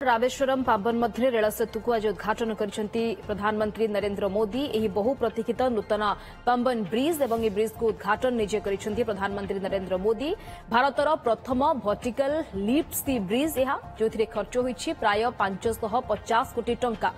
रामेश्वरम पांबन मध्य rail सेतु को आज उद्घाटन करछंती प्रधानमंत्री नरेंद्र मोदी। एही बहु प्रतीक्षित नूतन पांबन ब्रिज एवं ए ब्रिज को उद्घाटन निजे करछंती प्रधानमंत्री नरेंद्र मोदी। भारतर प्रथम वर्टिकल लिफ्ट सी ब्रिज यह जो खर्च होईछि प्राय 550 कोटी टंका।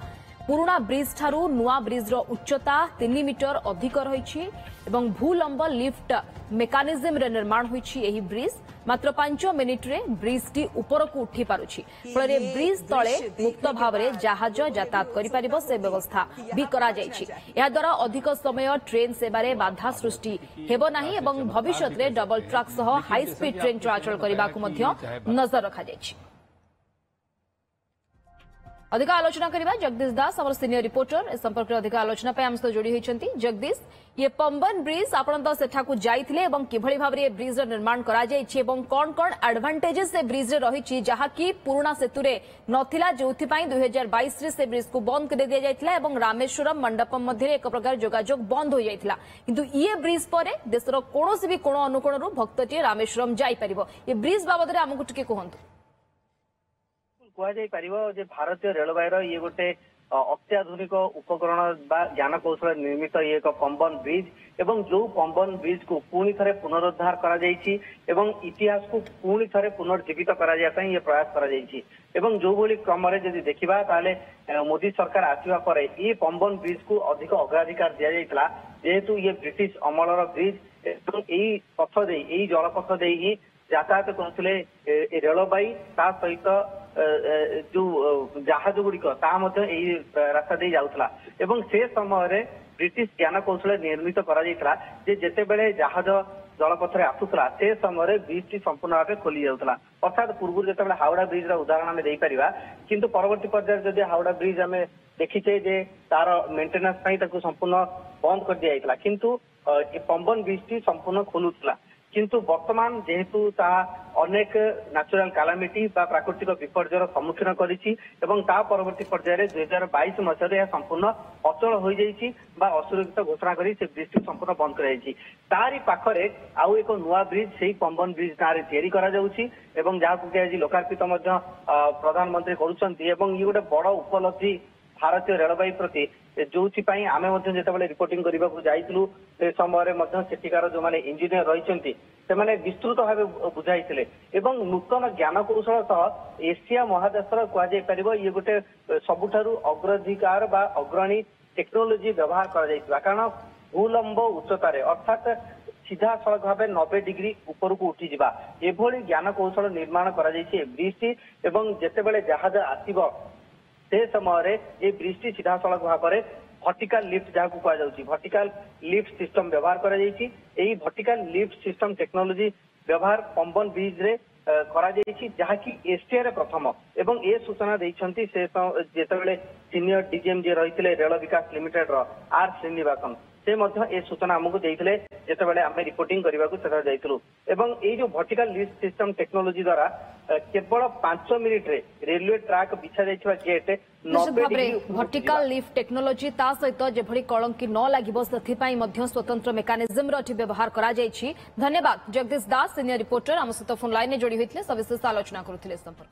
पुराना ब्रिज ठारू नुआ ब्रिज रो उच्चता 3 मीटर अधिक रही एवं भूलंब लिफ्ट मेकानिज्म रे निर्माण होईछि। एही ब्रिज मात्र 5 मिनिट रे ब्रिज टी ऊपर को उठी पारुछि। फल ब्रिज तले मुक्त भाव में जहाज यातायात करि परिबो से व्यवस्था भी करा जायछि। या द्वारा अधिक समय ट्रेन सेवारे बाधा सृष्टि हेबो नाही एवं भविष्य में डबल ट्रक सह हाई स्पीड ट्रेन चलाचल करबा को मध्य नजर रखा जायछि। अधिक आलोचना करबा जगदीश दास हमर सीनियर रिपोर्टर ए संपर्क अधिक आलोचना पे हम सहित जोड़ी होइछंती। जगदीश, ये पंबन ब्रिज आपण तो सेठाकू जाइथिले एवं किभଳି भाबरे ए ब्रिज निर्माण करा जायछि एवं कोन कोन एडवांटेजेस से ब्रिज रे रहिछि जहा कि पुराना सेतु रे नथिला जोथि पई 2022 रे से ब्रिज को बंद कर दिया जायथिला एवं रामेश्वरम मंडपम मध्ये एक प्रकार जोगाजोग बंद हो जायथिला। किंतु ये ब्रिज पर देशर कोनोसी भी कोण अनुकोण रु भक्तटी रामेश्वरम जाई परिबो। ये ब्रिज बाबद रे हमकु टिके कहंतु। कह भारतीय रेलवे ये गोटे अत्याधुनिक उपकरण ज्ञान कौशल निर्मित ये एक पंबन ब्रिज एवं जो पंबन ब्रिज को पुणी थे पुनरुद्धार करा इतिहास को पुणी थे पुनर्जीवित ये प्रयास करा जो भली क्रम जदि देखा ताले मोदी सरकार आसवा पर ये पंबन ब्रिज को अधिक अग्राधिकार दि जाता जेहेतु ये ब्रिटिश अमलर ब्रिज यही पथ दे यही जलपथ दे ही यातायात करते रेलबाई ता सहित जो जहाज गुड़िक रास्ता दे जाउथला एवं से समय ब्रिटिश ज्ञान कौशल निर्मित करा जेते बेले जहाज जलपथ रे आसुला से समय ब्रिज टी संपूर्ण भाव खोली जाउथला। अर्थात पूर्व जो हावड़ा ब्रिज उदाहरण आम देपारा किंतु परवर्ती पर्यायर जदि हावड़ा ब्रिज आम देखीचे जे तार मेंटेनेंस संपूर्ण बंद कर दिया जाइतला किंतु पंबन ब्रिज टी संपूर्ण खोलुला। किंतु वर्तमान जेहेतु ता अनेक नेचुरल कैलामिटी बा प्राकृतिक विपर्यर सम्मुखीन करिछि एवं ता परवर्ती पर्यायर 2022 मसीह संपूर्ण अचल हो जाइछि बा असुरक्षित घोषणा करी से ब्रिज संपूर्ण बंद कराइछि। तारी पाखरे आउ एक नुआ ब्रिज सेही पंबन ब्रिज नारे तैयारी करा जाउछि एवं जाहाकु कि आज लोकार्पित मध्य प्रधानमंत्री करूछन्ती एवं ये गोटे बड़ उपलब्धि भारतीय रेलवे प्रति जो आम जो रिपोर्टिंग करने को जाइलु से समय सेठिकार जो मैंने इंजीनियर रही से विस्तृत भाव बुझाई एवं नूतन ज्ञान कौशल सह एशिया महादेश कहुपर ये गोटे सबुठारु अग्राधिकार बा अग्रणी टेक्नोलोजी व्यवहार कर कारण भूलंब उच्चतार अर्थात सीधा सड़क भाव 90 डिग्री ऊपर को उठी जावा एभली ज्ञान कौशल निर्माण कर ब्रिज एवं जितेबाला जहाज आसब से समय ये ब्रिज टी सीधा सड़क भाव में वर्टिकल लिफ्ट जहाँ को कहुच्छी वर्टिकल लिफ्ट सिस्टम व्यवहार कर वर्टिकल लिफ्ट सिस्टम टेक्नोलोजी व्यवहार पंबन ब्रिज रे करा जहाँकि एशिया रे प्रथम एवं ए सूचना देइछंती से जेतेबेले सीनियर डीजीएम जे रहितले रेल विकास लिमिटेड रो आर श्रीनिवासन से ए सूचना आमको देइथिले जेतेबेले आमे रिपोर्टिंग करबा को सेटा जाइतलु एवं ए जो वर्टिकल लिफ्ट सिस्टम टेक्नोलोजी द्वारा केवल 5 मिनिट रे रेलवे ट्रैक बिछा जाइछवा gate 90 degree vertical lift technology ता सहित जेभली कलंकी न लागिबो सथि पई मध्य स्वतंत्र मेकानिज्म रो व्यवहार करा जाइछि। धन्यवाद जगदीश दास सीनियर रिपोर्टर हम सहित फोन लाइन में जोड़ी होइथिले सविशेष आलोचना करुथिले संपर्क।